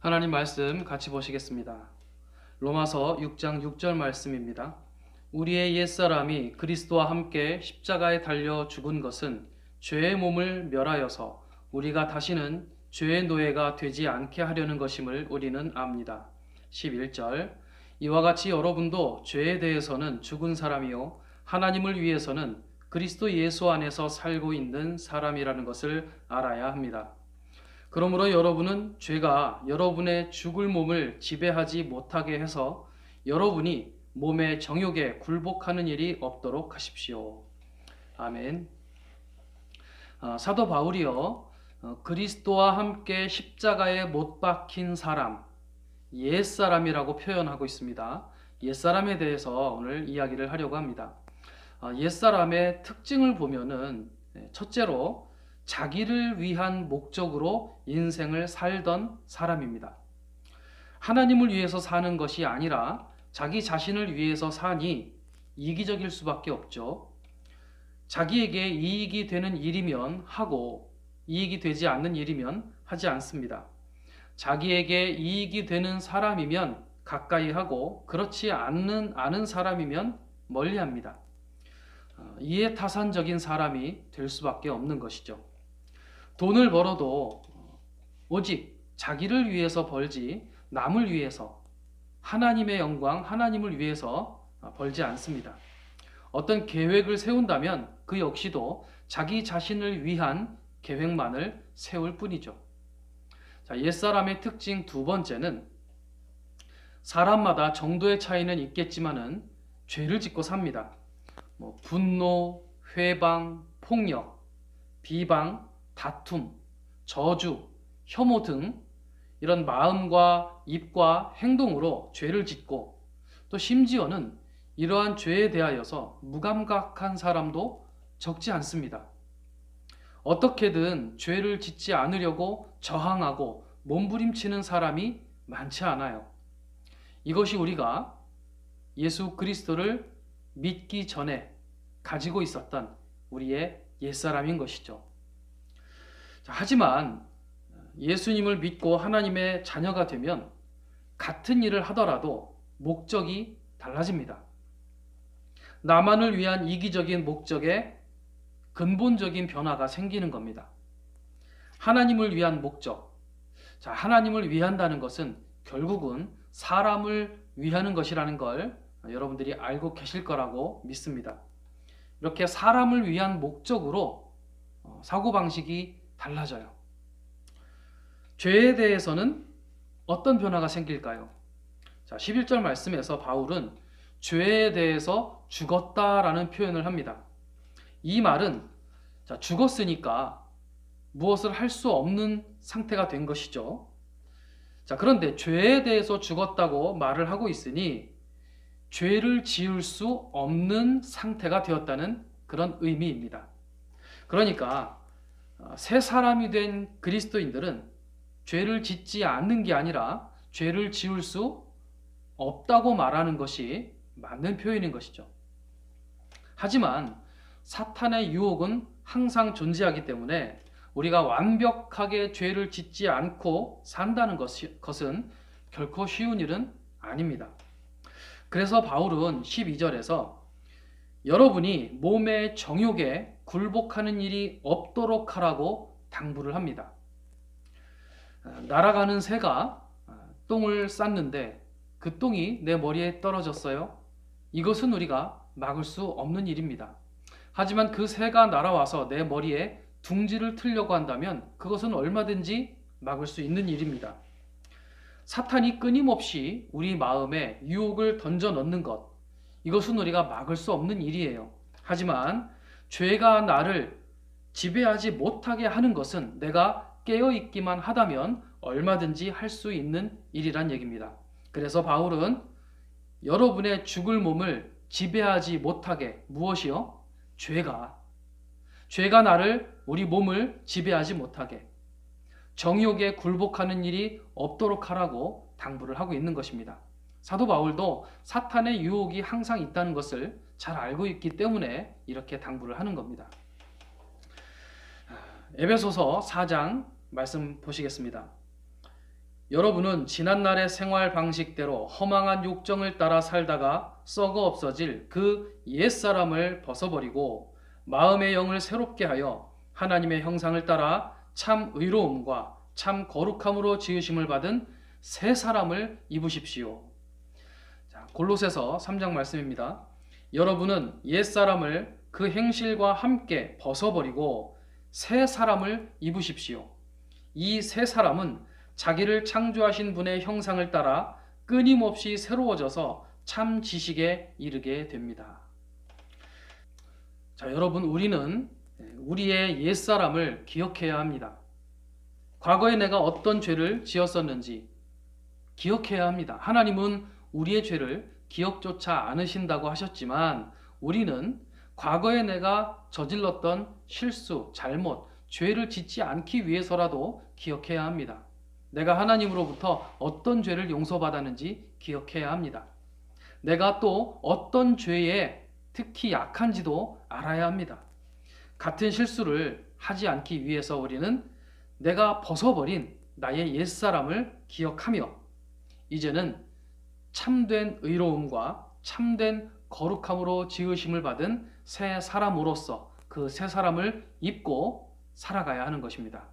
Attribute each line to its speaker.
Speaker 1: 하나님 말씀 같이 보시겠습니다. 로마서 6장 6절 말씀입니다. 우리의 옛사람이 그리스도와 함께 십자가에 달려 죽은 것은 죄의 몸을 멸하여서 우리가 다시는 죄의 노예가 되지 않게 하려는 것임을 우리는 압니다. 11절 이와 같이 여러분도 죄에 대해서는 죽은 사람이요 하나님을 위해서는 그리스도 예수 안에서 살고 있는 사람이라는 것을 알아야 합니다. 그러므로 여러분은 죄가 여러분의 죽을 몸을 지배하지 못하게 해서 여러분이 몸의 정욕에 굴복하는 일이 없도록 하십시오. 아멘. 사도 바울이요, 그리스도와 함께 십자가에 못 박힌 사람, 옛사람이라고 표현하고 있습니다. 옛사람에 대해서 오늘 이야기를 하려고 합니다. 옛사람의 특징을 보면은 첫째로 자기를 위한 목적으로 인생을 살던 사람입니다. 하나님을 위해서 사는 것이 아니라 자기 자신을 위해서 사니 이기적일 수밖에 없죠. 자기에게 이익이 되는 일이면 하고 이익이 되지 않는 일이면 하지 않습니다. 자기에게 이익이 되는 사람이면 가까이 하고 그렇지 않은 사람이면 멀리합니다. 이해타산적인 사람이 될 수밖에 없는 것이죠. 돈을 벌어도 오직 자기를 위해서 벌지 남을 위해서 하나님의 영광, 하나님을 위해서 벌지 않습니다. 어떤 계획을 세운다면 그 역시도 자기 자신을 위한 계획만을 세울 뿐이죠. 자, 옛사람의 특징 두 번째는 사람마다 정도의 차이는 있겠지만은 죄를 짓고 삽니다. 분노, 회방, 폭력, 비방, 다툼, 저주, 혐오 등 이런 마음과 입과 행동으로 죄를 짓고 또 심지어는 이러한 죄에 대하여서 무감각한 사람도 적지 않습니다. 어떻게든 죄를 짓지 않으려고 저항하고 몸부림치는 사람이 많지 않아요. 이것이 우리가 예수 그리스도를 믿기 전에 가지고 있었던 우리의 옛사람인 것이죠. 하지만 예수님을 믿고 하나님의 자녀가 되면 같은 일을 하더라도 목적이 달라집니다. 나만을 위한 이기적인 목적에 근본적인 변화가 생기는 겁니다. 하나님을 위한 목적. 자, 하나님을 위한다는 것은 결국은 사람을 위하는 것이라는 걸 여러분들이 알고 계실 거라고 믿습니다. 이렇게 사람을 위한 목적으로 사고방식이 달라져요. 죄에 대해서는 어떤 변화가 생길까요? 자, 11절 말씀에서 바울은 죄에 대해서 죽었다라는 표현을 합니다. 이 말은 죽었으니까 무엇을 할 수 없는 상태가 된 것이죠. 자, 그런데 죄에 대해서 죽었다고 말을 하고 있으니 죄를 지을 수 없는 상태가 되었다는 그런 의미입니다. 그러니까 새 사람이 된 그리스도인들은 죄를 짓지 않는 게 아니라 죄를 지을 수 없다고 말하는 것이 맞는 표현인 것이죠. 하지만 사탄의 유혹은 항상 존재하기 때문에 우리가 완벽하게 죄를 짓지 않고 산다는 것은 결코 쉬운 일은 아닙니다. 그래서 바울은 12절에서 여러분이 몸의 정욕에 굴복하는 일이 없도록 하라고 당부를 합니다. 날아가는 새가 똥을 쌌는데 그 똥이 내 머리에 떨어졌어요. 이것은 우리가 막을 수 없는 일입니다. 하지만 그 새가 날아와서 내 머리에 둥지를 틀려고 한다면 그것은 얼마든지 막을 수 있는 일입니다. 사탄이 끊임없이 우리 마음에 유혹을 던져 넣는 것, 이것은 우리가 막을 수 없는 일이에요. 하지만 죄가 나를 지배하지 못하게 하는 것은 내가 깨어있기만 하다면 얼마든지 할 수 있는 일이란 얘기입니다. 그래서 바울은 여러분의 죽을 몸을 지배하지 못하게 무엇이요? 죄가 나를 우리 몸을 지배하지 못하게 정욕에 굴복하는 일이 없도록 하라고 당부를 하고 있는 것입니다. 사도 바울도 사탄의 유혹이 항상 있다는 것을 잘 알고 있기 때문에 이렇게 당부를 하는 겁니다. 에베소서 4장 말씀 보시겠습니다. 여러분은 지난날의 생활 방식대로 허망한 욕정을 따라 살다가 썩어 없어질 그 옛사람을 벗어버리고 마음의 영을 새롭게 하여 하나님의 형상을 따라 참 의로움과 참 거룩함으로 지으심을 받은 새 사람을 입으십시오. 자, 골로새서 3장 말씀입니다. 여러분은 옛사람을 그 행실과 함께 벗어버리고 새 사람을 입으십시오. 이 새 사람은 자기를 창조하신 분의 형상을 따라 끊임없이 새로워져서 참 지식에 이르게 됩니다. 자, 여러분, 우리는 우리의 옛사람을 기억해야 합니다. 과거에 내가 어떤 죄를 지었었는지 기억해야 합니다. 하나님은 우리의 죄를 기억조차 않으신다고 하셨지만 우리는 과거에 내가 저질렀던 실수, 잘못, 죄를 짓지 않기 위해서라도 기억해야 합니다. 내가 하나님으로부터 어떤 죄를 용서받았는지 기억해야 합니다. 내가 또 어떤 죄에 특히 약한지도 알아야 합니다. 같은 실수를 하지 않기 위해서 우리는 내가 벗어버린 나의 옛사람을 기억하며 이제는 참된 의로움과 참된 거룩함으로 지으심을 받은 새 사람으로서 그 새 사람을 입고 살아가야 하는 것입니다.